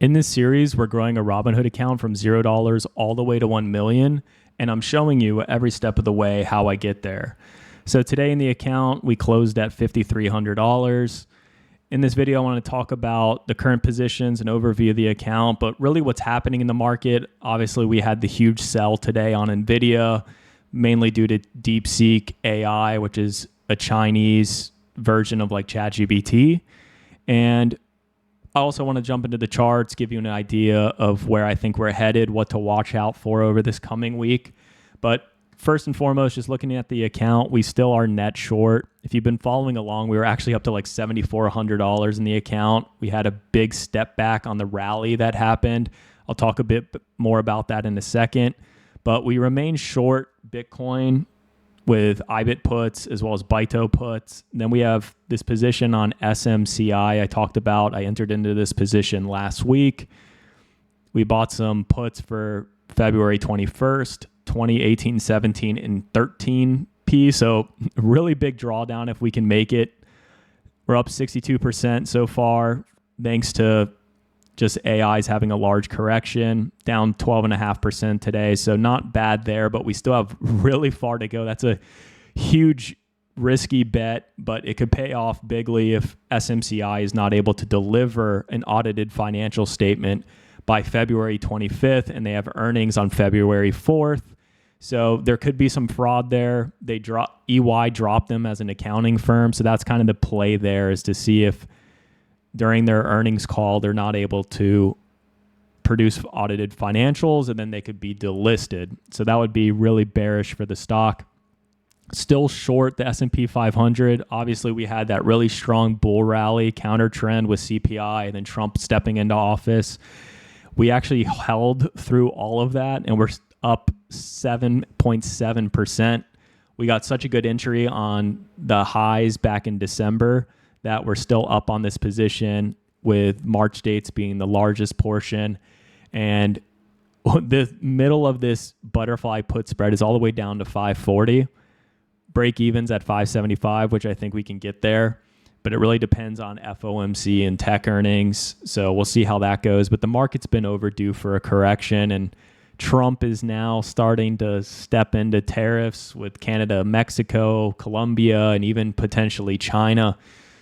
In this series, we're growing a Robinhood account from $0 all the way to 1 million, and I'm showing you every step of the way how I get there. So today in the account, we closed at $5,300. In this video, I want to talk about the current positions and overview of the account, but really what's happening in the market. Obviously, we had the huge sell today on NVIDIA, mainly due to Deepseek AI, which is a Chinese version of like ChatGPT. And I also want to jump into the charts, give you an idea of where I think we're headed, what to watch out for over this coming week. But first and foremost, just looking at the account, we still are net short. If you've been following along, we were actually up to like $7,400 in the account. We had a big step back on the rally that happened. I'll talk a bit more about that in a second. But we remain short Bitcoin with IBIT puts as well as BITO puts. Then we have this position on SMCI I talked about. I entered into this position last week. We bought some puts for February 21st, 20, 18, 17, and 13p. So really big drawdown if we can make it. We're up 62% so far, thanks to just AI's having a large correction, down 12.5% today. So not bad there, but we still have really far to go. That's a huge risky bet, but it could pay off bigly if SMCI is not able to deliver an audited financial statement by February 25th, and they have earnings on February 4th. So there could be some fraud there. EY dropped them as an accounting firm. So that's kind of the play there, is to see if during their earnings call, they're not able to produce audited financials, and then they could be delisted. So that would be really bearish for the stock. Still short the S&P 500. Obviously, we had that really strong bull rally counter trend with CPI and then Trump stepping into office. We actually held through all of that, and we're up 7.7%. We got such a good entry on the highs back in December that we're still up on this position, with March dates being the largest portion. And the middle of this butterfly put spread is all the way down to 540. Break evens at 575, which I think we can get there. But it really depends on FOMC and tech earnings. So we'll see how that goes. But the market's been overdue for a correction, and Trump is now starting to step into tariffs with Canada, Mexico, Colombia, and even potentially China.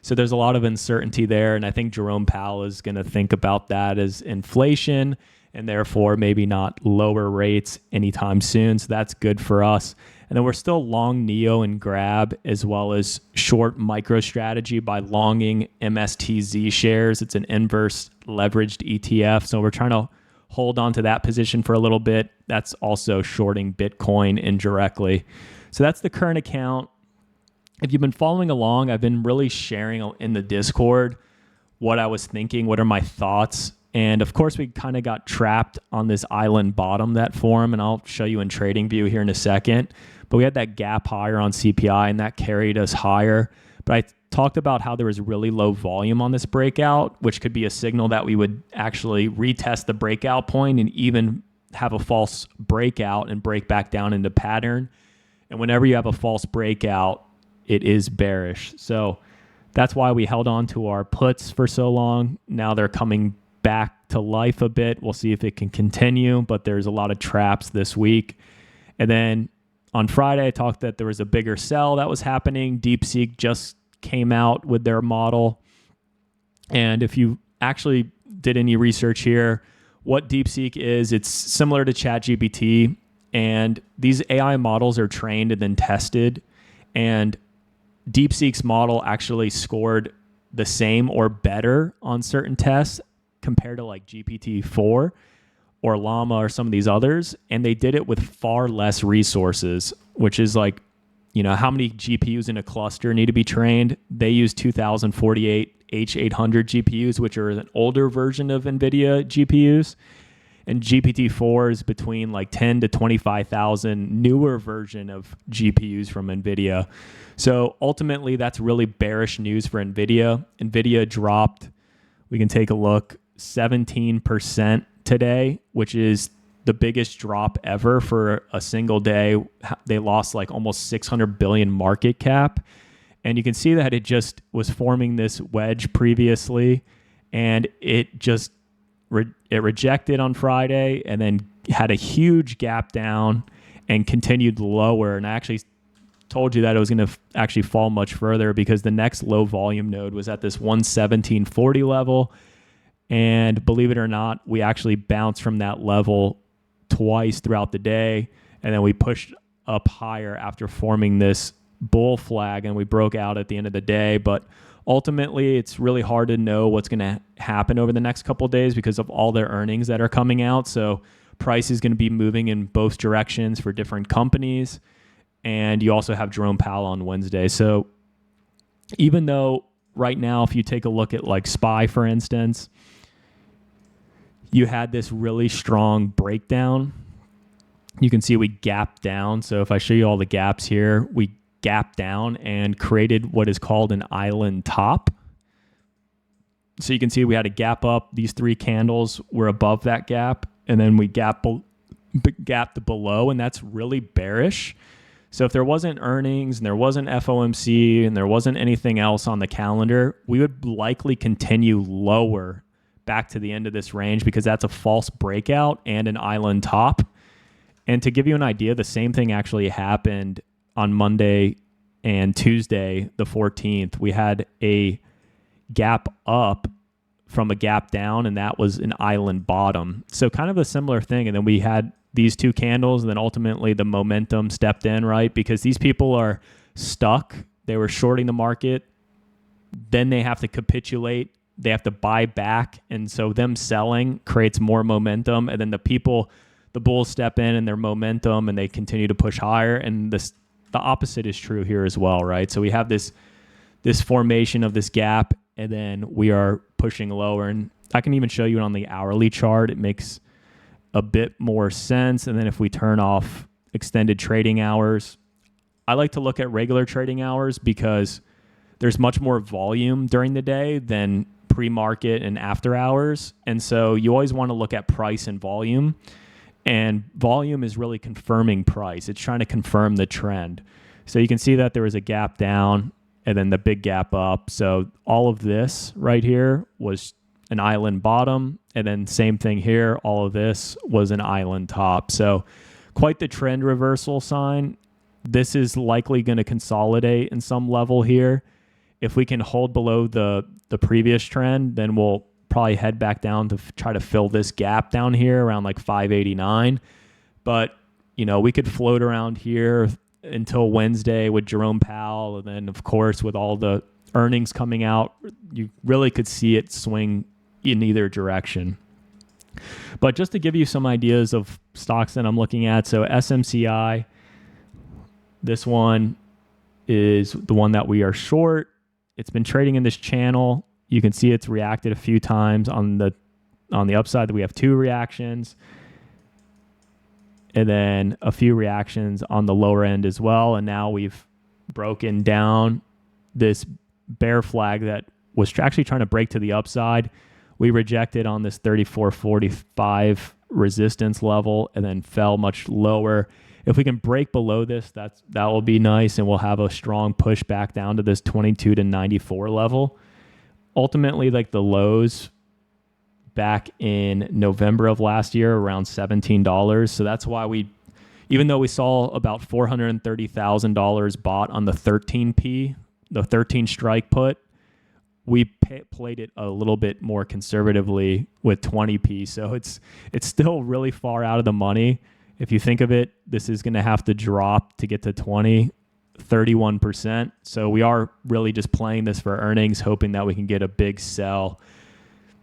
So there's a lot of uncertainty there, and I think Jerome Powell is going to think about that as inflation, and therefore maybe not lower rates anytime soon. So that's good for us. And then we're still long NEO and Grab, as well as short MicroStrategy by longing MSTZ shares. It's an inverse leveraged ETF. So we're trying to hold on to that position for a little bit. That's also shorting Bitcoin indirectly. So that's the current account. If you've been following along, I've been really sharing in the Discord what I was thinking, what are my thoughts. And of course, we kind of got trapped on this island bottom that formed, and I'll show you in TradingView here in a second. But we had that gap higher on CPI, and that carried us higher. But I talked about how there was really low volume on this breakout, which could be a signal that we would actually retest the breakout point and even have a false breakout and break back down into pattern. And whenever you have a false breakout, it is bearish. So that's why we held on to our puts for so long. Now they're coming back to life a bit. We'll see if it can continue, but there's a lot of traps this week. And then on Friday, I talked that there was a bigger sell that was happening. Deepseek just came out with their model. And if you actually did any research here, what Deepseek is, it's similar to ChatGPT. And these AI models are trained and then tested. And Deepseek's model actually scored the same or better on certain tests compared to like GPT-4 or Llama or some of these others. And they did it with far less resources, which is like, how many GPUs in a cluster need to be trained? They use 2048 H800 GPUs, which are an older version of NVIDIA GPUs. And GPT-4 is between like 10 to 25,000 newer version of GPUs from NVIDIA. So ultimately, that's really bearish news for NVIDIA. NVIDIA dropped, we can take a look, 17% today, which is the biggest drop ever for a single day. They lost like almost 600 billion market cap. And you can see that it just was forming this wedge previously, and it just It rejected on Friday and then had a huge gap down and continued lower. And I actually told you that it was going to actually fall much further because the next low volume node was at this 117.40 level. And believe it or not, we actually bounced from that level twice throughout the day. And then we pushed up higher after forming this bull flag, and we broke out at the end of the day. But ultimately, it's really hard to know what's going to happen over the next couple of days because of all their earnings that are coming out. So price is going to be moving in both directions for different companies. And you also have Jerome Powell on Wednesday. So even though right now, if you take a look at like SPY, for instance, you had this really strong breakdown. You can see we gapped down. So if I show you all the gaps here, we gapped down and created what is called an island top. So you can see we had a gap up. These three candles were above that gap, and then we gapped below, and that's really bearish. So if there wasn't earnings and there wasn't FOMC and there wasn't anything else on the calendar, we would likely continue lower back to the end of this range because that's a false breakout and an island top. And to give you an idea, the same thing actually happened on Monday and Tuesday, the 14th. We had a gap up from a gap down, and that was an island bottom. So kind of a similar thing. And then we had these two candles, and then ultimately the momentum stepped in, right? Because these people are stuck. They were shorting the market. Then they have to capitulate. They have to buy back. And so them selling creates more momentum. And then the bulls step in and their momentum, and they continue to push higher. And the opposite is true here as well, right? So we have this formation of this gap, and then we are pushing lower. And I can even show you on the hourly chart. It makes a bit more sense. And then if we turn off extended trading hours, I like to look at regular trading hours because there's much more volume during the day than pre-market and after hours. And so you always want to look at price and volume. And volume is really confirming price. It's trying to confirm the trend. So you can see that there was a gap down and then the big gap up. So all of this right here was an island bottom. And then same thing here. All of this was an island top. So quite the trend reversal sign. This is likely going to consolidate in some level here. If we can hold below the previous trend, then we'll probably head back down to try to fill this gap down here around like 589. But, we could float around here until Wednesday with Jerome Powell. And then, of course, with all the earnings coming out, you really could see it swing in either direction. But just to give you some ideas of stocks that I'm looking at, so SMCI, this one is the one that we are short. It's been trading in this channel. You can see it's reacted a few times on the upside. We have two reactions, and then a few reactions on the lower end as well. And now we've broken down this bear flag that was actually trying to break to the upside. We rejected on this 34.45 resistance level and then fell much lower. If we can break below this, that will be nice, and we'll have a strong push back down to this 22 to 94 level. Ultimately, like the lows back in November of last year, around $17. So that's why even though we saw about $430,000 bought on the 13P, the 13 strike put, we played it a little bit more conservatively with 20P. So it's still really far out of the money. If you think of it, this is going to have to drop to get to 31%. So we are really just playing this for earnings, hoping that we can get a big sell.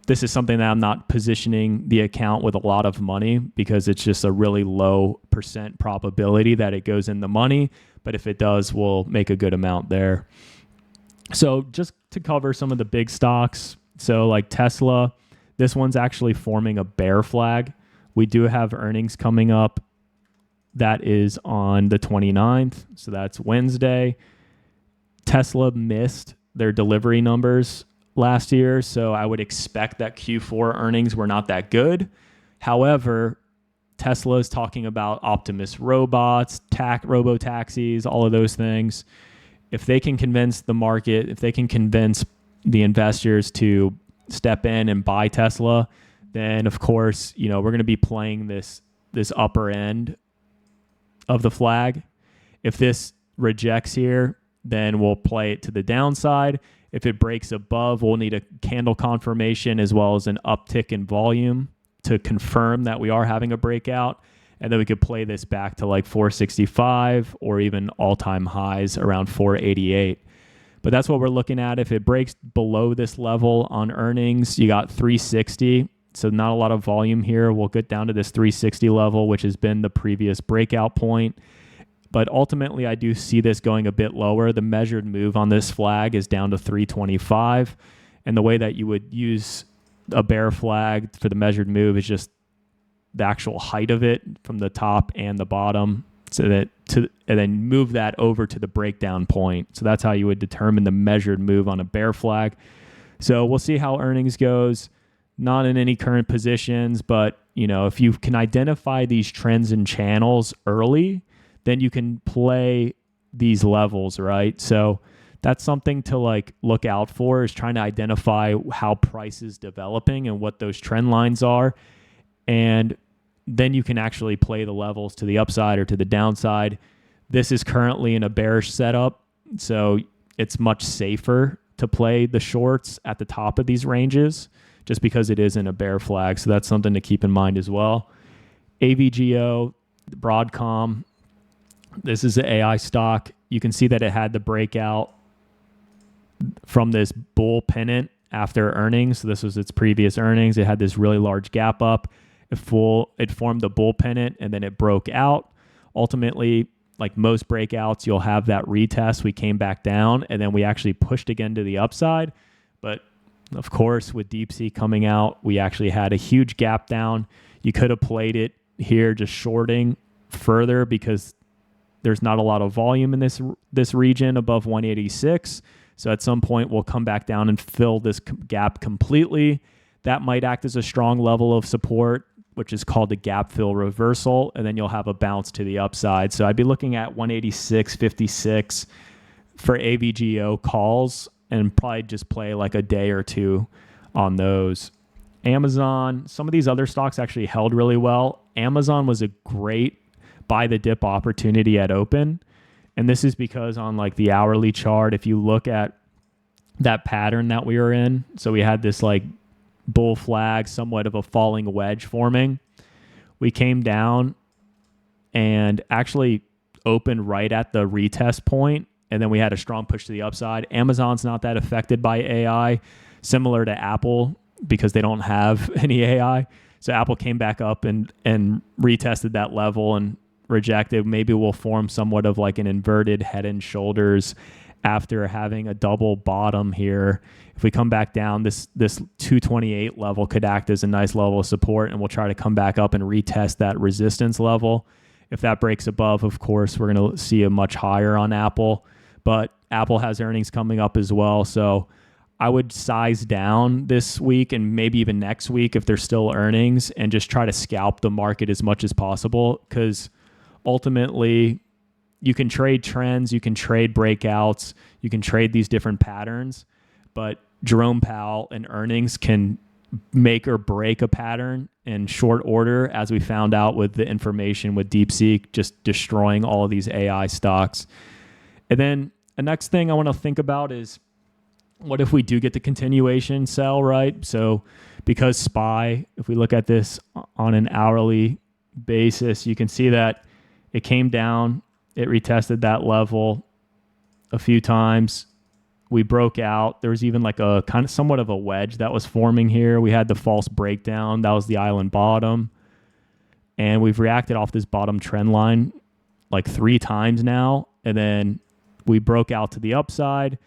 This is something that I'm not positioning the account with a lot of money because it's just a really low percent probability that it goes in the money. But if it does, we'll make a good amount there. So just to cover some of the big stocks. So like Tesla, this one's actually forming a bear flag. We do have earnings coming up. That is on the 29th. So that's Wednesday. Tesla missed their delivery numbers last year. So I would expect that Q4 earnings were not that good. However, Tesla is talking about Optimus robots, robo-taxis, all of those things. If they can convince the market, if they can convince the investors to step in and buy Tesla, then of course, we're going to be playing this upper end of the flag. If this rejects here, then we'll play it to the downside. If it breaks above, we'll need a candle confirmation as well as an uptick in volume to confirm that we are having a breakout. And then we could play this back to like 465 or even all-time highs around 488. But that's what we're looking at. If it breaks below this level on earnings, you got 360. So not a lot of volume here. We'll get down to this 360 level, which has been the previous breakout point. But ultimately, I do see this going a bit lower. The measured move on this flag is down to 325. And the way that you would use a bear flag for the measured move is just the actual height of it from the top and the bottom, and then move that over to the breakdown point. So that's how you would determine the measured move on a bear flag. So we'll see how earnings goes. Not in any current positions, but if you can identify these trends and channels early, then you can play these levels, right? So that's something to look out for, is trying to identify how price is developing and what those trend lines are. And then you can actually play the levels to the upside or to the downside. This is currently in a bearish setup, so it's much safer to play the shorts at the top of these ranges just because it is in a bear flag. So that's something to keep in mind as well. AVGO, Broadcom, this is an AI stock. You can see that it had the breakout from this bull pennant after earnings. So this was its previous earnings. It had this really large gap up. It formed the bull pennant and then it broke out. Ultimately, like most breakouts, you'll have that retest. We came back down and then we actually pushed again to the upside. But of course, with Deepseek coming out, we actually had a huge gap down. You could have played it here just shorting further because there's not a lot of volume in this region above 186. So at some point, we'll come back down and fill this gap completely. That might act as a strong level of support, which is called the gap fill reversal, and then you'll have a bounce to the upside. So I'd be looking at 186.56 for AVGO calls and probably just play like a day or two on those. Amazon, some of these other stocks actually held really well. Amazon was a great buy the dip opportunity at open. And this is because on the hourly chart, if you look at that pattern that we were in, so we had this bull flag, somewhat of a falling wedge forming. We came down and actually opened right at the retest point, and then we had a strong push to the upside. Amazon's not that affected by AI, similar to Apple, because they don't have any AI. So Apple came back up and retested that level and rejected. Maybe we'll form somewhat of an inverted head and shoulders after having a double bottom here. If we come back down, this 228 level could act as a nice level of support, and we'll try to come back up and retest that resistance level. If that breaks above, of course, we're going to see a much higher on Apple, but Apple has earnings coming up as well. So I would size down this week and maybe even next week if there's still earnings, and just try to scalp the market as much as possible, because ultimately you can trade trends, you can trade breakouts, you can trade these different patterns, but Jerome Powell and earnings can make or break a pattern in short order, as we found out with the information with DeepSeek just destroying all of these AI stocks. And then the next thing I want to think about is, what if we do get the continuation sell, right? So because SPY, if we look at this on an hourly basis, you can see that it came down, it retested that level a few times. We broke out. There was even a kind of somewhat of a wedge that was forming here. We had the false breakdown. That was the island bottom. And we've reacted off this bottom trend line 3 times now. And then we broke out to the upside,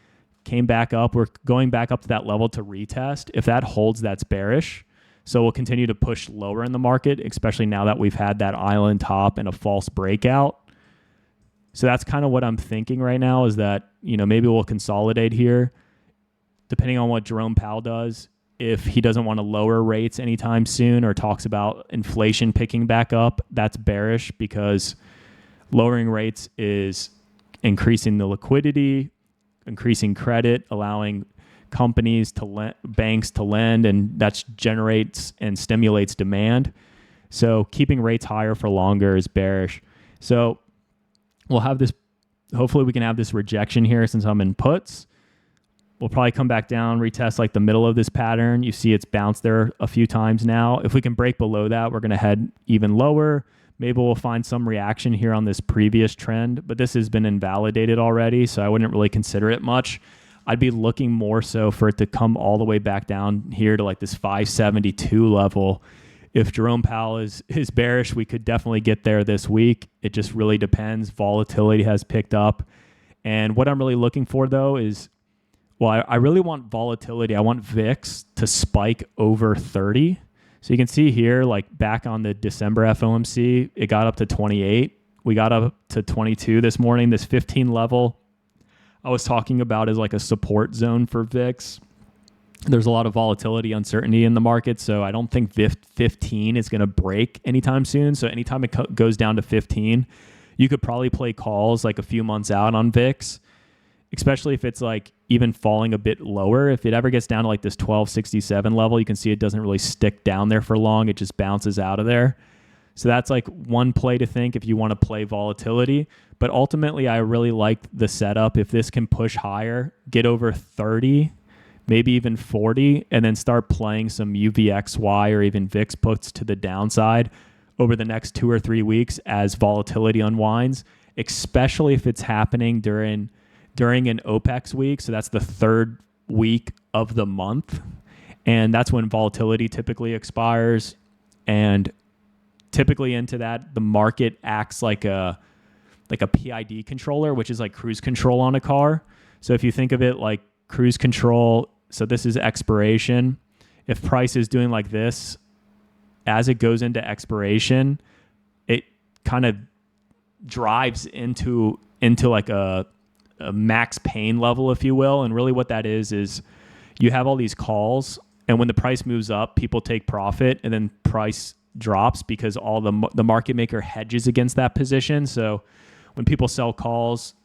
came back up. We're going back up to that level to retest. If that holds, that's bearish. So we'll continue to push lower in the market, especially now that we've had that island top and a false breakout. So that's kind of what I'm thinking right now, is that, maybe we'll consolidate here, depending on what Jerome Powell does. If he doesn't want to lower rates anytime soon or talks about inflation picking back up, that's bearish, because lowering rates is increasing the liquidity, increasing credit, allowing companies to banks to lend, and that generates and stimulates demand. So keeping rates higher for longer is bearish. So we'll have this, hopefully we can have this rejection here since I'm in puts. We'll probably come back down, retest like the middle of this pattern. You see it's bounced there a few times now. If we can break below that, we're going to head even lower. Maybe we'll find some reaction here on this previous trend, but this has been invalidated already, so I wouldn't really consider it much. I'd be looking more so for it to come all the way back down here to like this 572 level. If Jerome Powell is bearish, we could definitely get there this week. It just really depends. Volatility has picked up. And what I'm really looking for, though, is, well, I really want volatility. I want VIX to spike over 30. So you can see here, like back on the December FOMC, it got up to 28. We got up to 22 this morning. This 15 level I was talking about is like a support zone for VIX. There's a lot of volatility, uncertainty in the market, so I don't think 15 is going to break anytime soon. So anytime it goes down to 15, you could probably play calls like a few months out on VIX, especially if it's like even falling a bit lower. If it ever gets down to like this 1267 level, you can see it doesn't really stick down there for long. It just bounces out of there. So that's like one play to think if you want to play volatility. But ultimately, I really like the setup. If this can push higher, get over 30, maybe even 40, and then start playing some UVXY or even VIX puts to the downside over the next 2 or 3 weeks as volatility unwinds, especially if it's happening during an OPEX week. So that's the third week of the month. And that's when volatility typically expires. And typically into that, the market acts like a PID controller, which is like cruise control on a car. So if you think of it like cruise control, so this is expiration. If price is doing like this, as it goes into expiration, it kind of drives into like a max pain level, if you will. And really what that is you have all these calls, and when the price moves up, people take profit, and then price drops because all the market maker hedges against that position. So when people sell calls,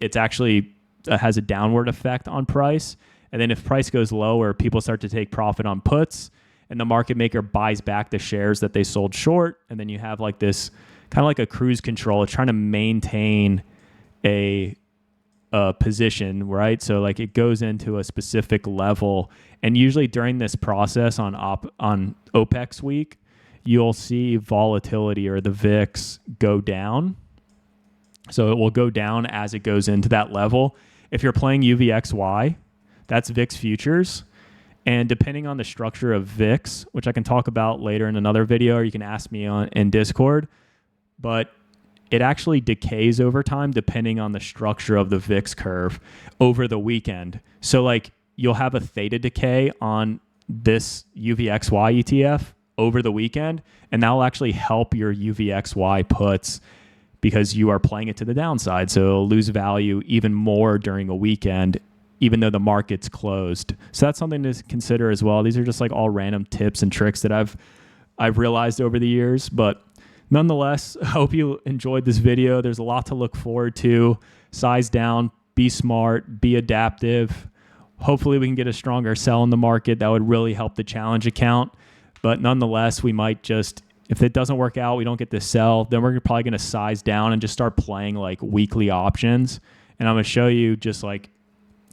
it's actually has a downward effect on price. And then if price goes lower, people start to take profit on puts, and the market maker buys back the shares that they sold short. And then you have like this kind of like a cruise control. It's trying to maintain a position, right? So like it goes into a specific level. And usually during this process on OPEX week, you'll see volatility or the VIX go down. So it will go down as it goes into that level. If you're playing UVXY, that's VIX futures. And depending on the structure of VIX, which I can talk about later in another video, or you can ask me in Discord, but it actually decays over time depending on the structure of the VIX curve over the weekend. So like you'll have a theta decay on this UVXY ETF over the weekend, and that will actually help your UVXY puts because you are playing it to the downside. So it'll lose value even more during a weekend, even though the market's closed. So that's something to consider as well. These are just like all random tips and tricks that I've realized over the years. But nonetheless, I hope you enjoyed this video. There's a lot to look forward to. Size down, be smart, be adaptive. Hopefully we can get a stronger sell in the market. That would really help the challenge account. But nonetheless, we might just, if it doesn't work out, we don't get to sell, then we're probably going to size down and just start playing like weekly options. And I'm going to show you just like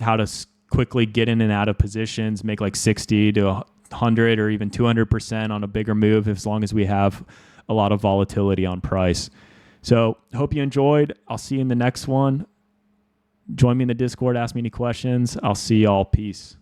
how to quickly get in and out of positions, make like 60 to 100 or even 200% on a bigger move as long as we have a lot of volatility on price. So hope you enjoyed. I'll see you in the next one. Join me in the Discord. Ask me any questions. I'll see y'all. Peace.